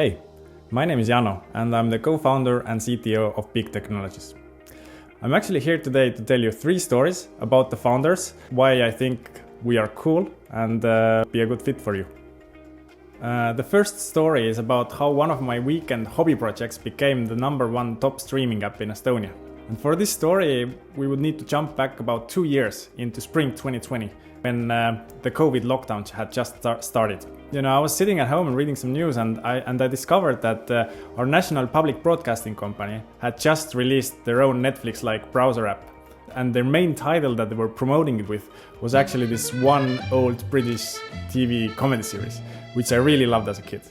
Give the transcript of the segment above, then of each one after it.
Hey, my name is Jano and I'm the co-founder and CTO of Biigvault Technologies. I'm actually here today to tell you 3 stories about the founders, why I think we are cool and be a good fit for you. The first story is about how one of my weekend hobby projects became the #1 top streaming app in Estonia. And for this story, we would need to jump back about 2 years into spring 2020, when the COVID lockdown had just started. I was sitting at home and reading some news and I discovered that our national public broadcasting company had just released their own Netflix-like browser app. And their main title that they were promoting it with was actually this one old British TV comedy series, which I really loved as a kid.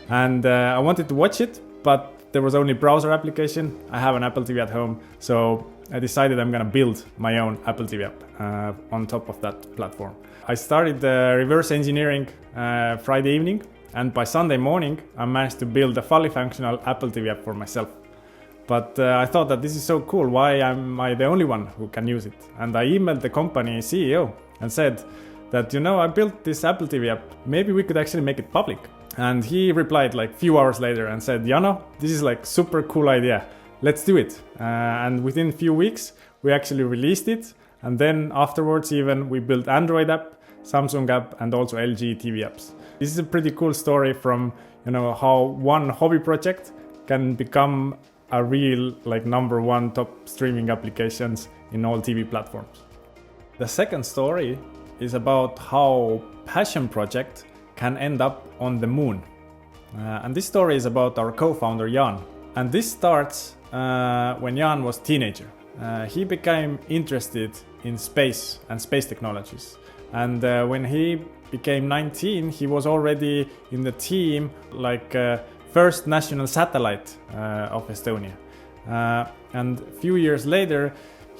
And I wanted to watch it, but there was only browser application. I have an Apple TV at home, so I decided I'm gonna build my own Apple TV app on top of that platform. I started reverse engineering Friday evening, and by Sunday morning I managed to build a fully functional Apple TV app for myself. But I thought that this is so cool, why am I the only one who can use it? And I emailed the company CEO and said that, I built this Apple TV app, maybe we could actually make it public. And he replied like a few hours later and said, Jano, this is like super cool idea, let's do it. And within a few weeks, we actually released it. And then afterwards even we built Android app, Samsung app, and also LG TV apps. This is a pretty cool story from, how one hobby project can become a real #1 top streaming applications in all TV platforms. The second story is about how passion project can end up on the moon. And this story is about our co-founder Jan. And this starts when Jan was a teenager. He became interested in space and space technologies. And when he became 19, he was already in the team first national satellite of Estonia. And a few years later,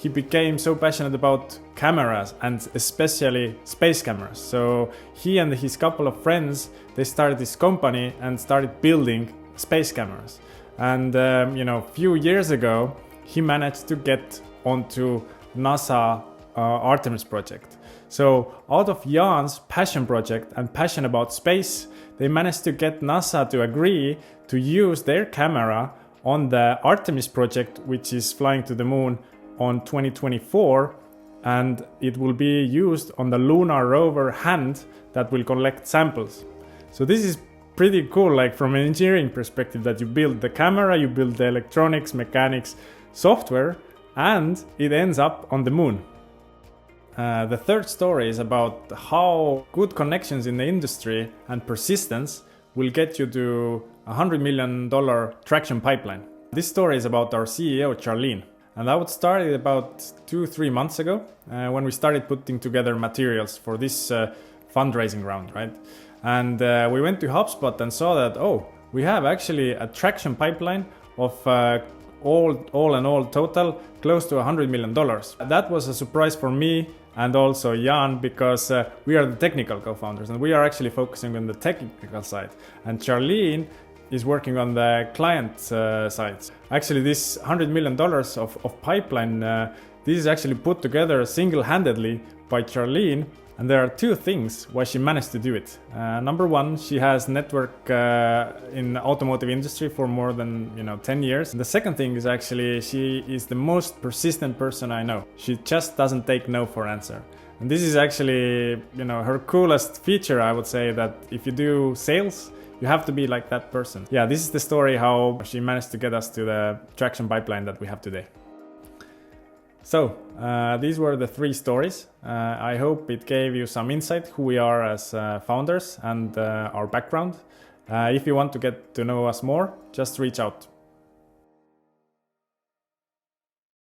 he became so passionate about cameras and especially space cameras. So he and his couple of friends, they started this company and started building space cameras. And a few years ago, he managed to get onto NASA Artemis project. So out of Jan's passion project and passion about space, they managed to get NASA to agree to use their camera on the Artemis project, which is flying to the moon on 2024, and it will be used on the lunar rover HAND that will collect samples. So this is pretty cool, from an engineering perspective, that you build the camera, you build the electronics, mechanics, software, and it ends up on the moon. The third story is about how good connections in the industry and persistence will get you to $100 million traction pipeline. This story is about our CEO, Charlene. And that started about 2-3 months ago when we started putting together materials for this fundraising round, right? And we went to HubSpot and saw that, we have actually a traction pipeline of all in all total close to $100 million. That was a surprise for me and also Jan, because we are the technical co-founders and we are actually focusing on the technical side. And Charlene is working on the client side. Actually, this $100 million of pipeline, this is actually put together single-handedly by Charlene. And there are 2 things why she managed to do it. Number 1, she has network in the automotive industry for more than 10 years. And the second thing is actually she is the most persistent person I know. She just doesn't take no for an answer. And this is actually her coolest feature, I would say, that if you do sales, you have to be like that person. Yeah, this is the story how she managed to get us to the traction pipeline that we have today. So these were the 3 stories. I hope it gave you some insight who we are as founders and our background. If you want to get to know us more, just reach out.